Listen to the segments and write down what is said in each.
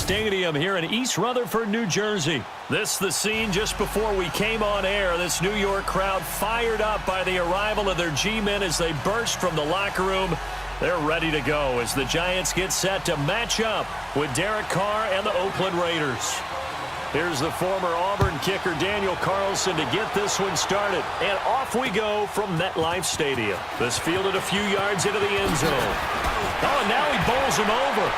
Stadium here in East Rutherford, New Jersey. This is the scene just before we came on air. This New York crowd fired up by the arrival of their G-men as they burst from the locker room. They're ready to go as the Giants get set to match up with Derek Carr and the Oakland Raiders. Here's the former Auburn kicker Daniel Carlson to get this one started. And off we go from MetLife Stadium. This fielded a few yards into the end zone. Oh, and now he bowls him over.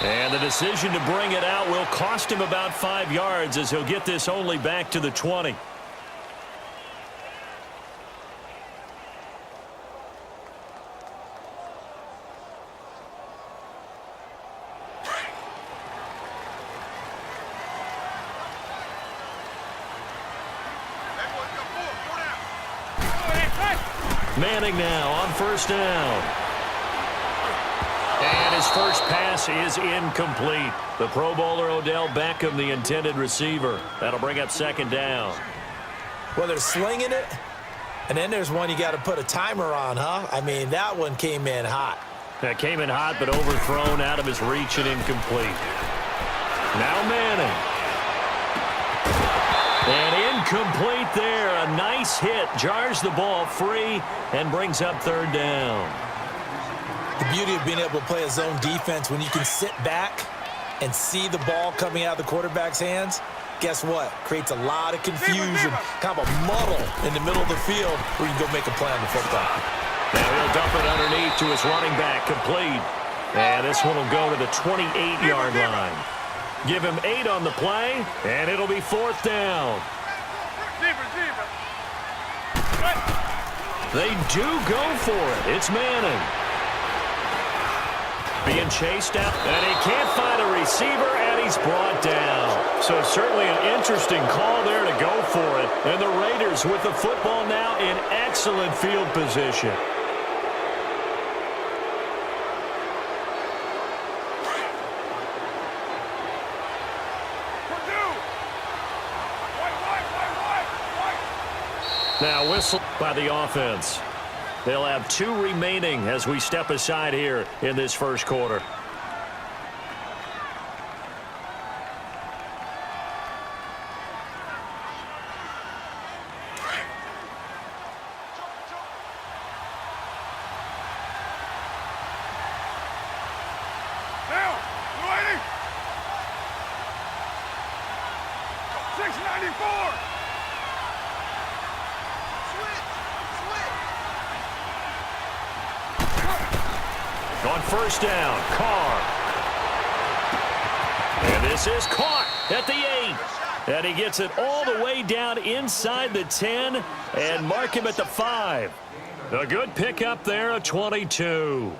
And the decision to bring it out will cost him about 5 yards as he'll get this only back to the 20. Manning now on first down. And his first pass is incomplete. The Pro Bowler Odell Beckham, the intended receiver. That'll bring up second down. Well, they're slinging it, and then there's one you got to put a timer on, huh? I mean, that one came in hot. That came in hot, but overthrown, out of his reach and incomplete. Now Manning. And incomplete there. A nice hit. Jars the ball free and brings up third down. The beauty of being able to play a zone defense when you can sit back and see the ball coming out of the quarterback's hands, guess what? Creates a lot of confusion, kind of a muddle in the middle of the field where you can go make a play on the football. Now he'll dump it underneath to his running back, complete. And this one will go to the 28-yard line. Give him 8 on the play, and it'll be fourth down. They do go for it. It's Manning. Being chased out, and he can't find a receiver, and he's brought down. So certainly an interesting call there to go for it. And the Raiders with the football now in excellent field position. Now whistle by the offense. They'll have 2 remaining as we step aside here in this first quarter. Now, 280. 694. On first down, Carr. And this is caught at the 8. And he gets it all the way down inside the 10 and mark him at the 5. A good pickup there, a 22.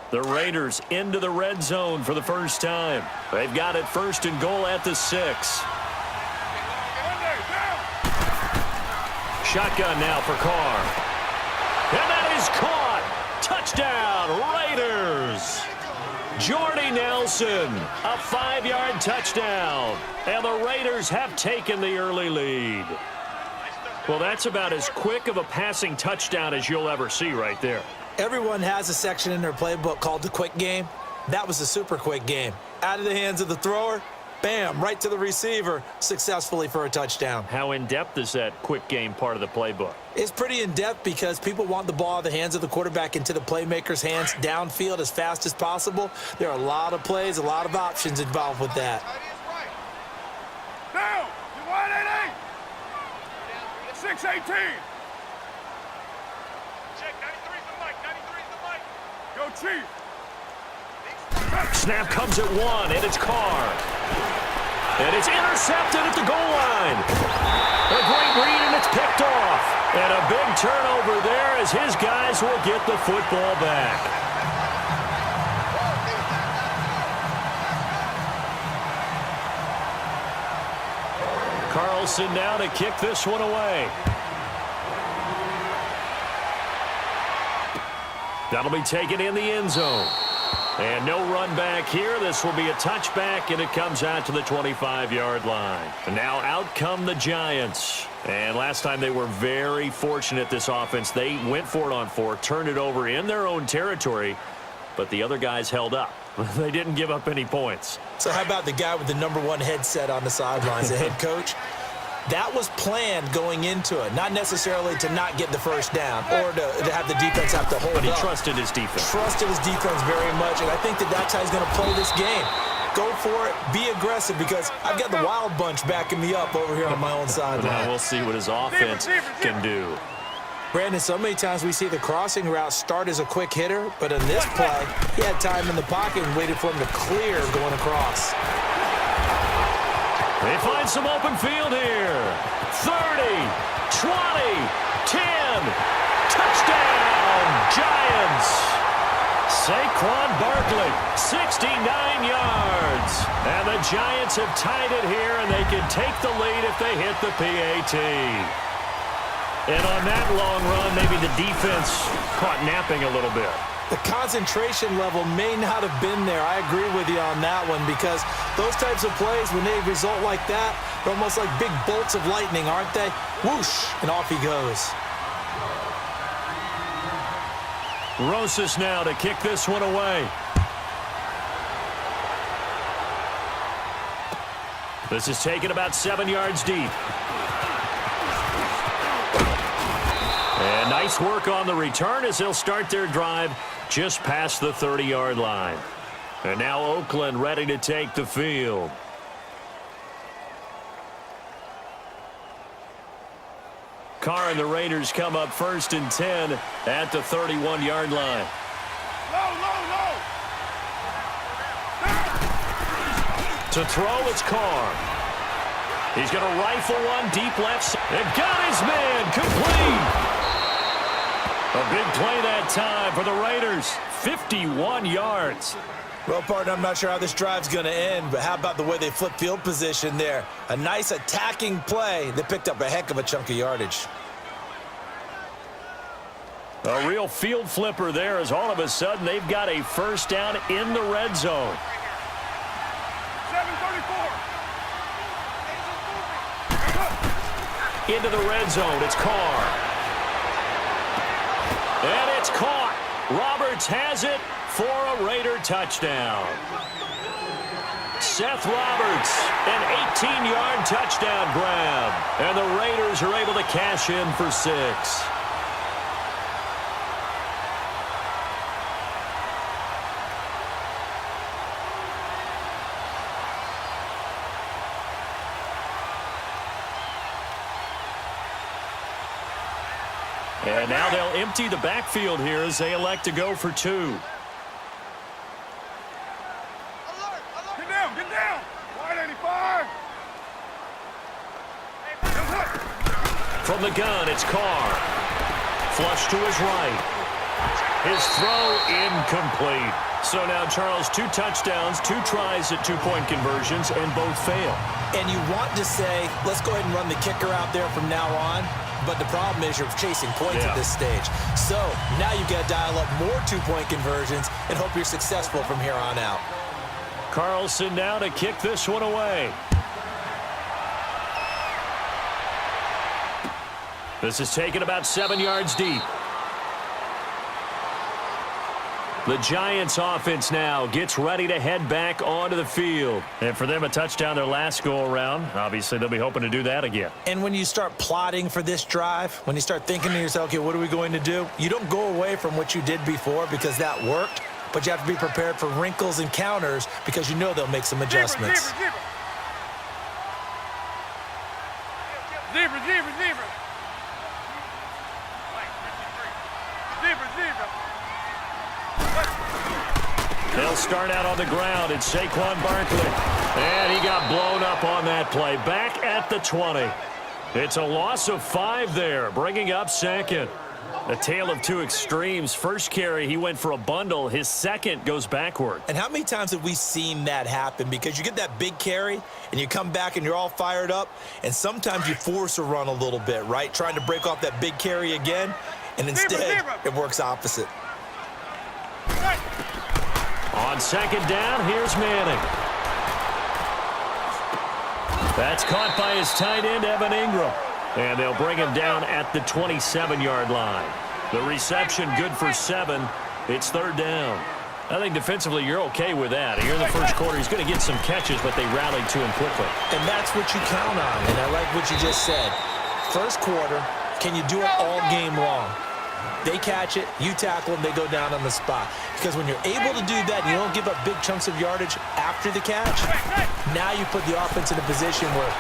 The Raiders into the red zone for the first time. They've got it first and goal at the 6. Shotgun now for Carr. And that is caught. Touchdown, Raiders. Jordy Nelson, a 5-yard touchdown. And the Raiders have taken the early lead. Well, that's about as quick of a passing touchdown as you'll ever see right there. Everyone has a section in their playbook called the quick game. That was a super quick game. Out of the hands of the thrower, bam, right to the receiver, successfully for a touchdown. How in-depth is that quick game part of the playbook? It's pretty in-depth because people want the ball out of the hands of the quarterback into the playmaker's hands downfield as fast as possible. There are a lot of plays, a lot of options involved with that. Now, 180. 618. Check, 93's the mic, 93's the mic. Go, Chief. Snap comes at 1, and it's Carr. And it's intercepted at the goal line. A great read, and it's picked off. And a big turnover there as his guys will get the football back. Carlson now to kick this one away. That'll be taken in the end zone. And no run back here. This will be a touchback, and it comes out to the 25-yard line. And now out come the Giants. And last time they were very fortunate, this offense. They went for it on 4, turned it over in their own territory, but the other guys held up. They didn't give up any points. So how about the guy with the #1 headset on the sidelines, the head coach? That was planned going into it, not necessarily to not get the first down or to have the defense have to hold up. But he trusted his defense. Trusted his defense very much, and I think that's how he's going to play this game. Go for it, be aggressive, because I've got the wild bunch backing me up over here on my own sideline. Now we'll see what his offense can do. Brandon, so many times we see the crossing route start as a quick hitter, but in this play, he had time in the pocket and waited for him to clear going across. They find some open field here. 30, 20, 10. Touchdown, Giants. Saquon Barkley, 69 yards. And the Giants have tied it here, and they can take the lead if they hit the PAT. And on that long run, maybe the defense caught napping a little bit. The concentration level may not have been there. I agree with you on that one, because those types of plays, when they result like that, they're almost like big bolts of lightning, aren't they? Whoosh, and off he goes. Rosas now to kick this one away. This is taken about 7 yards deep. And nice work on the return as they'll start their drive just past the 30-yard line. And now Oakland ready to take the field. Carr and the Raiders come up 1st and 10 at the 31-yard line. Low, low, low. To throw, it's Carr. He's going to rifle one deep left. And got his man complete. A big play that time for the Raiders. 51 yards. Well, partner, I'm not sure how this drive's going to end, but how about the way they flip field position there? A nice attacking play that picked up a heck of a chunk of yardage. A real field flipper there, as all of a sudden they've got a first down in the red zone. 734. Into the red zone, it's Carr. And it's caught. Roberts has it for a Raider touchdown. Seth Roberts, an 18-yard touchdown grab. And the Raiders are able to cash in for 6. And now they'll empty the backfield here as they elect to go for 2. Get down, get down. Wide 85. From the gun, it's Carr. Flush to his right. His throw incomplete. So now, Charles, 2 touchdowns, 2 tries at 2-point conversions, and both fail. And you want to say, let's go ahead and run the kicker out there from now on. But the problem is you're chasing points at this stage. So now you've got to dial up more 2-point conversions and hope you're successful from here on out. Carlson now to kick this one away. This is taken about 7 yards deep. The Giants offense now gets ready to head back onto the field. And for them, a touchdown their last go-around. Obviously, they'll be hoping to do that again. And when you start plotting for this drive, when you start thinking to yourself, okay, what are we going to do? You don't go away from what you did before because that worked, but you have to be prepared for wrinkles and counters because you know they'll make some adjustments. Zebra, zebra, zebra. Zebra, zebra. They'll start out on the ground. It's Saquon Barkley. And he got blown up on that play. Back at the 20. It's a loss of 5 there, bringing up 2nd. A tale of 2 extremes. First carry, he went for a bundle. His second goes backward. And how many times have we seen that happen? Because you get that big carry, and you come back and you're all fired up, and sometimes you force a run a little bit, right? Trying to break off that big carry again, and instead it works opposite. On second down, here's Manning. That's caught by his tight end, Evan Ingram. And they'll bring him down at the 27-yard line. The reception good for 7. It's third down. I think defensively you're okay with that. Here in the first quarter, he's going to get some catches, but they rallied to him quickly. And that's what you count on, and I like what you just said. First quarter, can you do it all game long? They catch it, you tackle them, they go down on the spot. Because when you're able to do that, you don't give up big chunks of yardage after the catch. Now you put the offense in a position where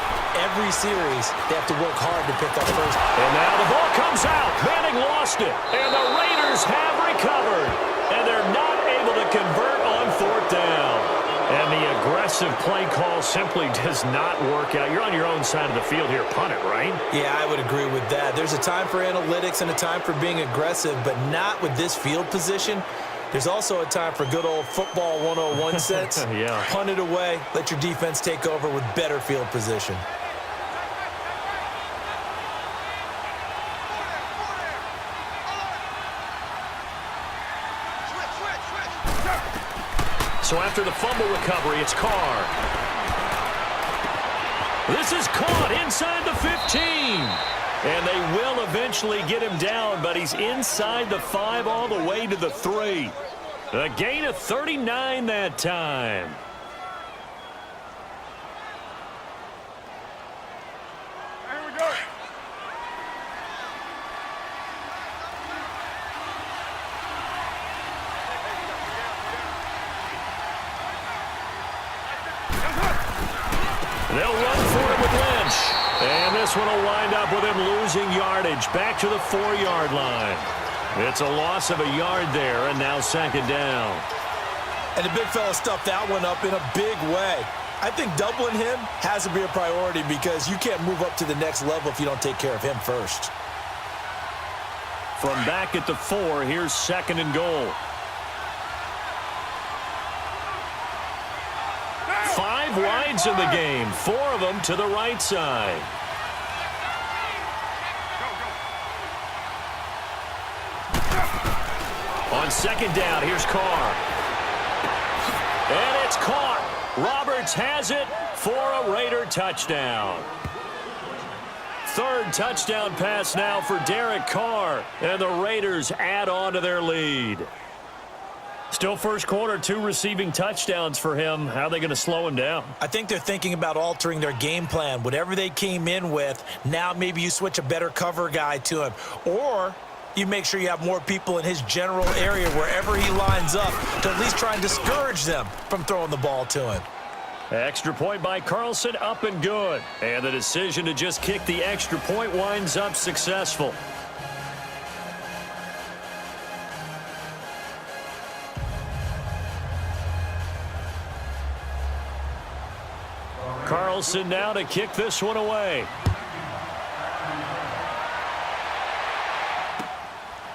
every series they have to work hard to pick up first. And now the ball comes out. Manning lost it. And the Raiders have recovered. And they're not able to convert on fourth down. And the aggressive play call simply does not work out. You're on your own side of the field here. Punt it, right? Yeah, I would agree with that. There's a time for analytics and a time for being aggressive, but not with this field position. There's also a time for good old football 101 sense. Yeah. Punt it away. Let your defense take over with better field position. So after the fumble recovery, it's Carr. This is caught inside the 15. And they will eventually get him down, but he's inside the 5 all the way to the 3. A gain of 39 that time. Here we go. They'll run for it with Lynch. And this one will wind up with him losing yardage back to the 4-yard line. It's a loss of a yard there, and now second down. And the big fella stuffed that one up in a big way. I think doubling him has to be a priority because you can't move up to the next level if you don't take care of him first. From back at the 4, here's second and goal. 5 wides in the game, 4 of them to the right side. On second down, here's Carr. And it's caught. Roberts has it for a Raider touchdown. Third touchdown pass now for Derek Carr. And the Raiders add on to their lead. Still first quarter, 2 receiving touchdowns for him. How are they going to slow him down? I think they're thinking about altering their game plan. Whatever they came in with, now maybe you switch a better cover guy to him. Or you make sure you have more people in his general area wherever he lines up to at least try and discourage them from throwing the ball to him. Extra point by Carlson, up and good. And the decision to just kick the extra point winds up successful. Carlson now to kick this one away.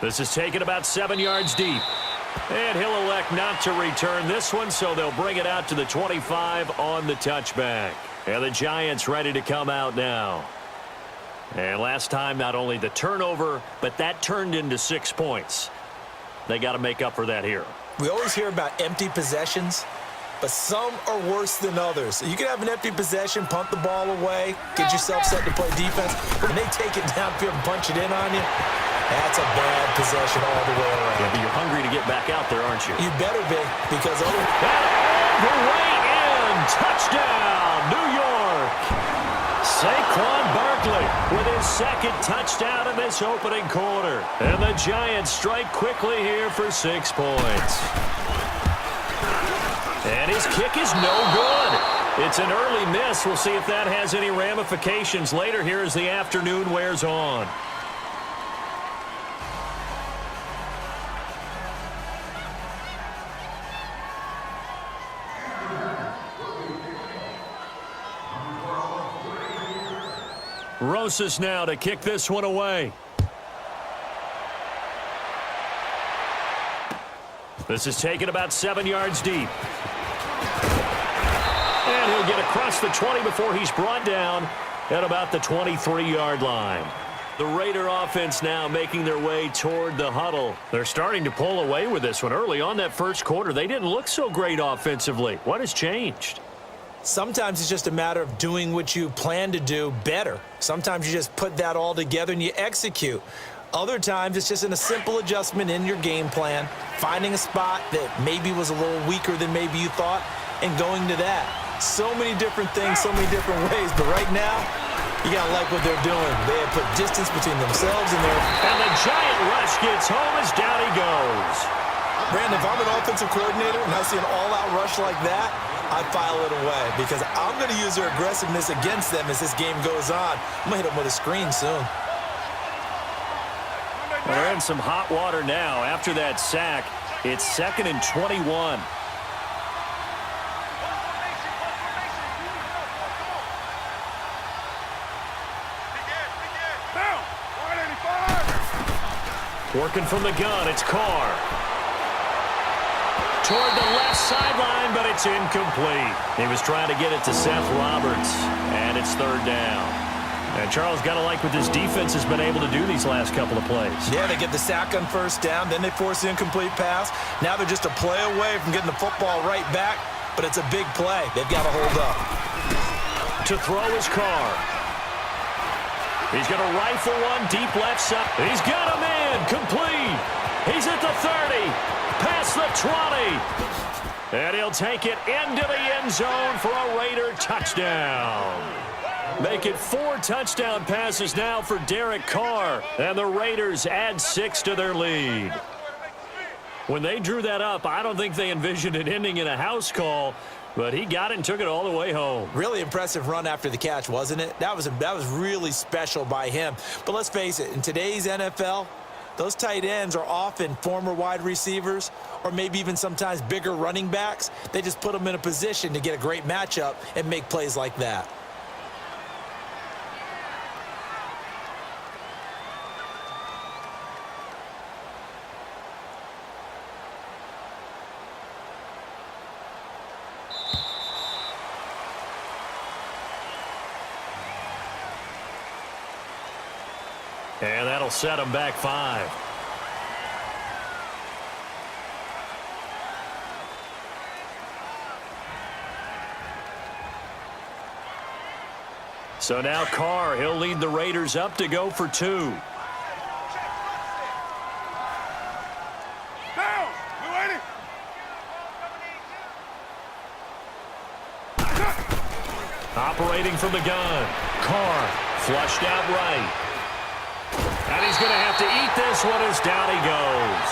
This is taken about 7 yards deep. And he'll elect not to return this one, so they'll bring it out to the 25 on the touchback. And the Giants ready to come out now. And last time, not only the turnover, but that turned into 6 points. They got to make up for that here. We always hear about empty possessions, but some are worse than others. You can have an empty possession, punt the ball away, get yourself set to play defense. When they take it downfield and punch it in on you, that's a bad possession all the way around. Yeah, but you're hungry to get back out there, aren't you? You better be, because all the way in. Touchdown, New York. Saquon Barkley with his second touchdown in this opening quarter. And the Giants strike quickly here for 6 points. And his kick is no good. It's an early miss. We'll see if that has any ramifications later here as the afternoon wears on. Rosas now to kick this one away. This is taken about 7 yards deep. And he'll get across the 20 before he's brought down at about the 23-yard line. The Raider offense now making their way toward the huddle. They're starting to pull away with this one. Early on that first quarter, they didn't look so great offensively. What has changed? Sometimes it's just a matter of doing what you plan to do better. Sometimes you just put that all together and you execute. Other times it's just a simple adjustment in your game plan, finding a spot that maybe was a little weaker than maybe you thought, and going to that. So many different things, so many different ways, but right now, you got to like what they're doing. They have put distance between themselves and their... And the giant rush gets home as down he goes. Brandon, if I'm an offensive coordinator and I see an all-out rush like that, I file it away because I'm going to use their aggressiveness against them as this game goes on. I'm going to hit them with a screen soon. Well, they're in some hot water now. After that sack, it's 2nd and 21. Working from the gun, it's Carr. Toward the left sideline, but it's incomplete. He was trying to get it to Seth Roberts, and it's 3rd down. And Charles, got to like what this defense has been able to do these last couple of plays. Yeah, they get the sack on 1st down, then they force the incomplete pass. Now they're just a play away from getting the football right back, but it's a big play. They've got to hold up. To throw is Carr. He's going to rifle one deep left side. He's got him in. Complete. He's at the 30. Past the 20. And he'll take it into the end zone for a Raider touchdown. Make it 4 touchdown passes now for Derek Carr. And the Raiders add 6 to their lead. When they drew that up, I don't think they envisioned it ending in a house call. But he got it and took it all the way home. Really impressive run after the catch, wasn't it? That was really special by him. But let's face it, in today's NFL, those tight ends are often former wide receivers or maybe even sometimes bigger running backs. They just put them in a position to get a great matchup and make plays like that. And that'll set him back 5. So now Carr, he'll lead the Raiders up to go for 2. Down! We waiting! Operating from the gun. Carr flushed out right. And he's going to have to eat this one as down he goes.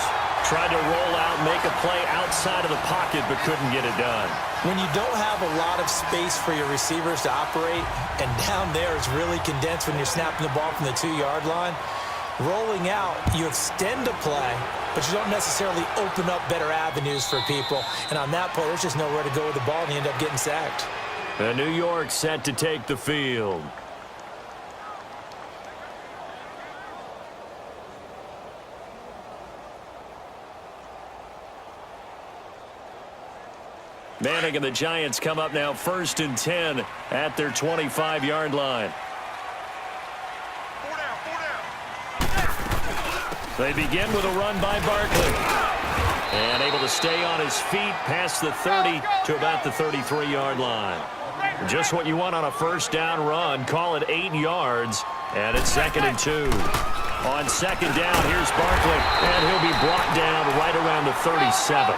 Tried to roll out, make a play outside of the pocket, but couldn't get it done. When you don't have a lot of space for your receivers to operate, and down there it's really condensed when you're snapping the ball from the 2-yard line, rolling out, you extend a play, but you don't necessarily open up better avenues for people. And on that play, there's just nowhere to go with the ball, and you end up getting sacked. And New York set to take the field. Manning and the Giants come up now 1st and 10 at their 25-yard line. They begin with a run by Barkley. And able to stay on his feet past the 30 to about the 33-yard line. Just what you want on a 1st down run. Call it 8 yards. And it's 2nd and 2. On 2nd down, here's Barkley. And he'll be brought down right around the 37.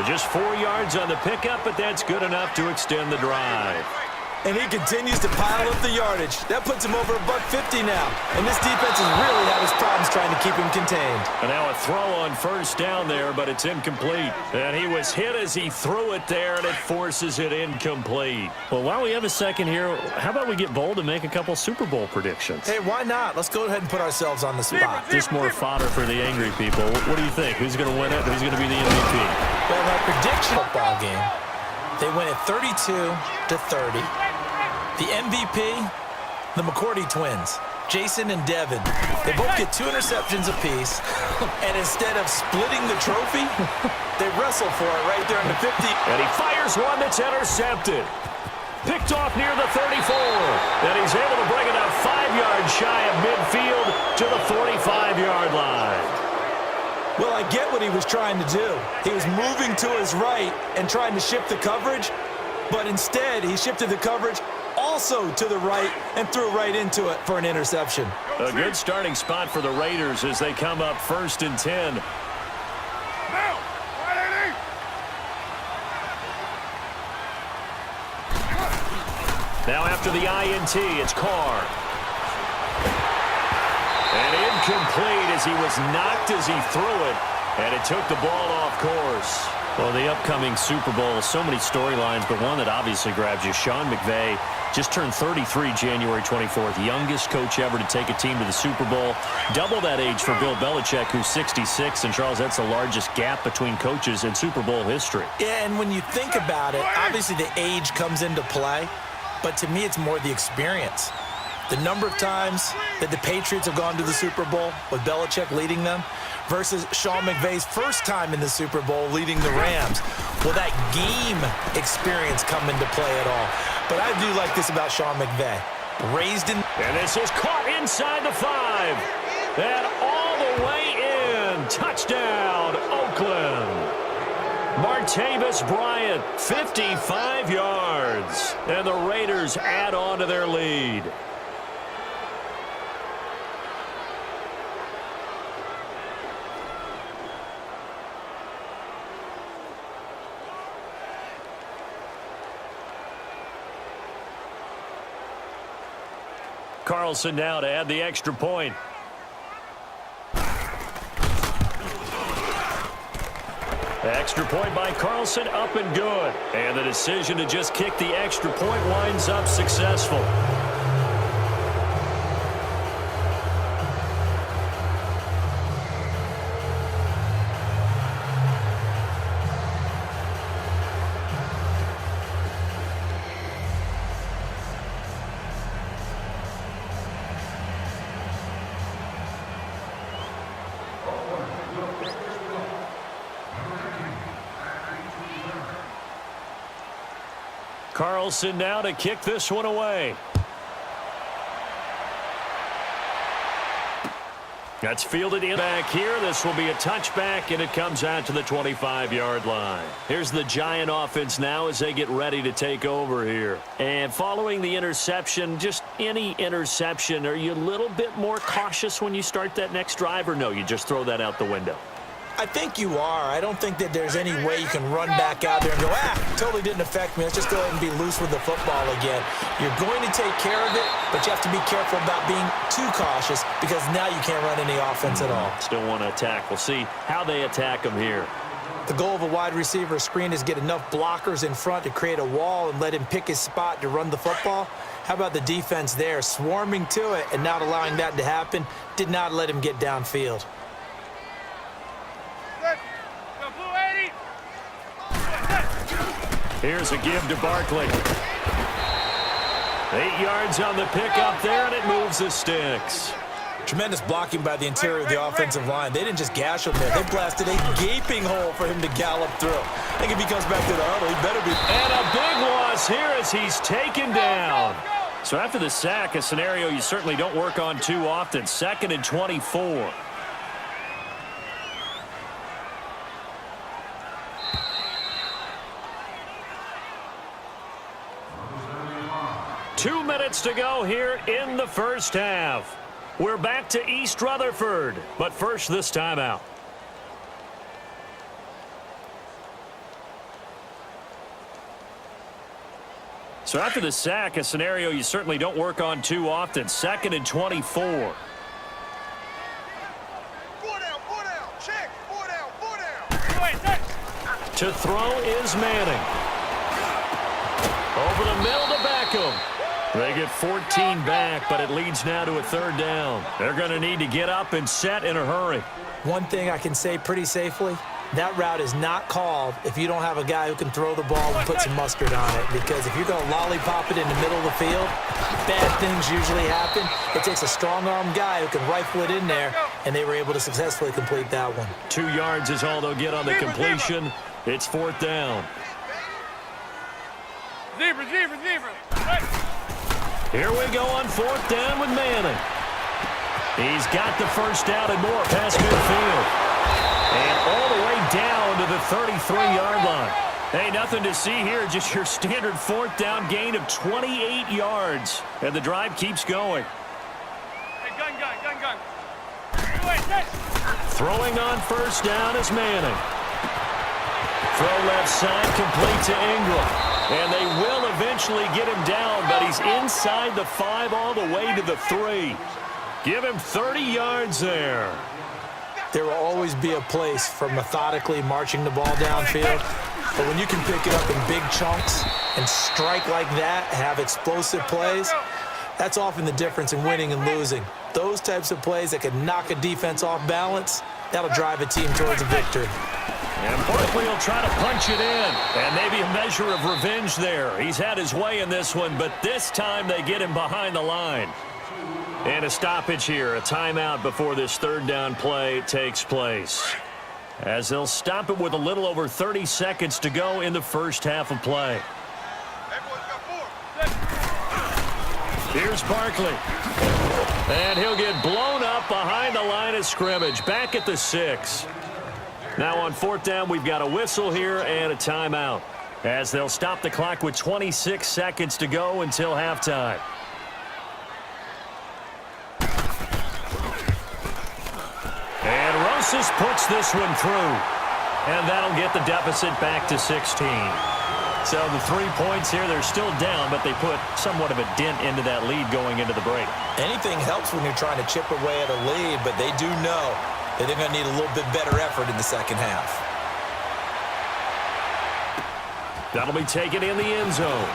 Just 4 yards on the pickup, but that's good enough to extend the drive. And he continues to pile up the yardage. That puts him over $150 now. And this defense has really had his problems trying to keep him contained. And now a throw on 1st down there, but it's incomplete. And he was hit as he threw it there, and it forces it incomplete. Well, while we have a second here, how about we get bold and make a couple Super Bowl predictions? Hey, why not? Let's go ahead and put ourselves on the spot. Just more fodder for the angry people. What do you think? Who's going to win it? Who's going to be the MVP? Well, my prediction football game, they win it 32-30. The MVP, the McCourty twins, Jason and Devin. They both get 2 interceptions apiece, and instead of splitting the trophy, they wrestle for it right there in the 50. And he fires one that's intercepted. Picked off near the 34. And he's able to bring it up 5 yards. yards shy of midfield to the 45-yard line. Well, I get what he was trying to do. He was moving to his right and trying to shift the coverage, but instead he shifted the coverage also to the right and threw right into it for an interception. A good starting spot for the Raiders as they come up 1st and 10. Now after the INT, it's Carr. And incomplete as he was knocked as he threw it, and it took the ball off course. Well, the upcoming Super Bowl, so many storylines, but one that obviously grabs you. Sean McVay just turned 33 January 24th, youngest coach ever to take a team to the Super Bowl. Double that age for Bill Belichick, who's 66. And, Charles, that's the largest gap between coaches in Super Bowl history. Yeah, and when you think about it, obviously the age comes into play, but to me it's more the experience. The number of times that the Patriots have gone to the Super Bowl with Belichick leading them versus Sean McVay's first time in the Super Bowl leading the Rams. Will that game experience come into play at all? But I do like this about Sean McVay. Raised in... And this is caught inside the 5. And all the way in. Touchdown, Oakland. Martavis Bryant, 55 yards. And the Raiders add on to their lead. Carlson now to add the extra point. Extra point by Carlson, up and good. And the decision to just kick the extra point winds up successful. Carlson now to kick this one away. That's fielded in back here. This will be a touchback, and it comes out to the 25-yard line. Here's the Giant offense now as they get ready to take over here. And following the interception, just any interception, are you a little bit more cautious when you start that next drive, or no, you just throw that out the window? I think you are. I don't think that there's any way you can run back out there and go, totally didn't affect me. Let's just go ahead and be loose with the football again. You're going to take care of it, but you have to be careful about being too cautious because now you can't run any offense at all. Still want to attack. We'll see how they attack them here. The goal of a wide receiver screen is get enough blockers in front to create a wall and let him pick his spot to run the football. How about the defense there, swarming to it and not allowing that to happen? Did not let him get downfield. Here's a give to Barkley. 8 yards on the pickup there, and it moves the sticks. Tremendous blocking by the interior of the offensive line. They didn't just gash him there. They blasted a gaping hole for him to gallop through. I think if he comes back to the huddle, he better be... And a big loss here as he's taken down. So after the sack, a scenario you certainly don't work on too often. 2nd and 24. Two minutes to go here in the first half. We're back to East Rutherford, but first this timeout. So after the sack, a scenario you certainly don't work on too often. 2nd and 24. To throw is Manning. Over the middle to Beckham. They get 14 back, but it leads now to a 3rd down. They're going to need to get up and set in a hurry. One thing I can say pretty safely, that route is not called if you don't have a guy who can throw the ball and put some mustard on it. Because if you're going to lollipop it in the middle of the field, bad things usually happen. It takes a strong-arm guy who can rifle it in there, and they were able to successfully complete that one. 2 yards is all they'll get on the completion. It's 4th down. Zebra. Here we go on 4th down with Manning. He's got the first down and more past midfield. And all the way down to the 33-yard line. Hey, nothing to see here, just your standard 4th down gain of 28 yards. And the drive keeps going. Hey, gun. Throwing on 1st down is Manning. Throw left side, complete to Ingram. And they will eventually get him down, but he's inside the 5 all the way to the 3. Give him 30 yards there. There will always be a place for methodically marching the ball downfield, but when you can pick it up in big chunks and strike like that, have explosive plays, that's often the difference in winning and losing. Those types of plays that can knock a defense off balance, that'll drive a team towards a victory. And Barkley will try to punch it in, and maybe a measure of revenge there. He's had his way in this one, but this time they get him behind the line. And a stoppage here, a timeout before this 3rd down play takes place. As they'll stop it with a little over 30 seconds to go in the first half of play. Here's Barkley. And he'll get blown up behind the line of scrimmage, back at the 6. Now on 4th down, we've got a whistle here and a timeout, as they'll stop the clock with 26 seconds to go until halftime. And Rosas puts this one through. And that'll get the deficit back to 16. So the 3 points here, they're still down, but they put somewhat of a dent into that lead going into the break. Anything helps when you're trying to chip away at a lead, but they do know that they're going to need a little bit better effort in the second half. That'll be taken in the end zone.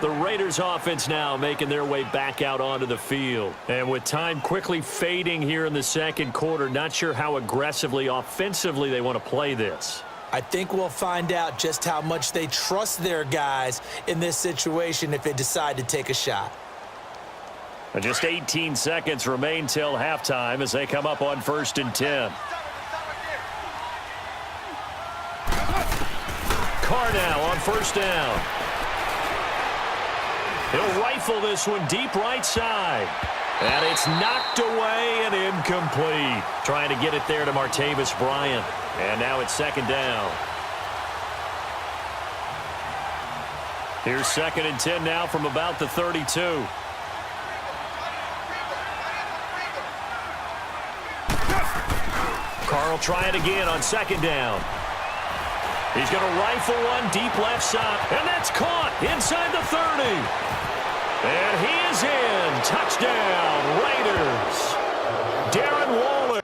The Raiders offense now making their way back out onto the field. And with time quickly fading here in the second quarter, not sure how aggressively, offensively they want to play this. I think we'll find out just how much they trust their guys in this situation if they decide to take a shot. And just 18 seconds remain till halftime as they come up on 1st and 10. Carr now on 1st down. He'll rifle this one deep right side. And it's knocked away and incomplete. Trying to get it there to Martavis Bryant. And now it's 2nd down. Here's 2nd and 10 now from about the 32. Carr will try it again on 2nd down. He's going to rifle one deep left side. And that's caught inside the 30. And he is in. Touchdown, Raiders. Darren Waller